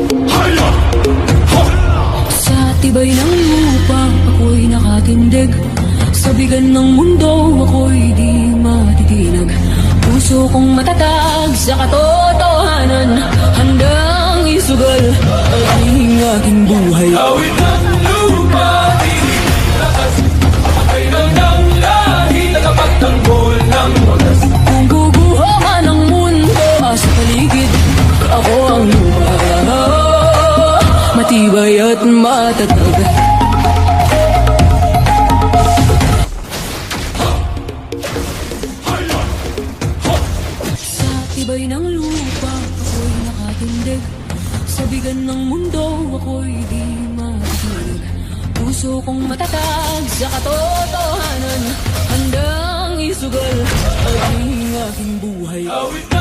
Sa tibay ng lupa, ako'y nakatindig. Sa bigan ng mundo, ako'y di matitinag. Puso kong matatag sa katotohanan, handang isugal ang aking buhay. Awit ng lupa, tinig, lakas, kapatay ng lahi, tagapagtanggol ng wagas. Kung guguho man ang mundo sa paligid, ako ang lupa, matibay at matatag. Sa tibay ng lupa, ako'y nakatindig. Sa bigan ng mundo, ako'y di matitinag. Puso kong matatag sa katotohanan, handang isugal ang aking buhay. Awit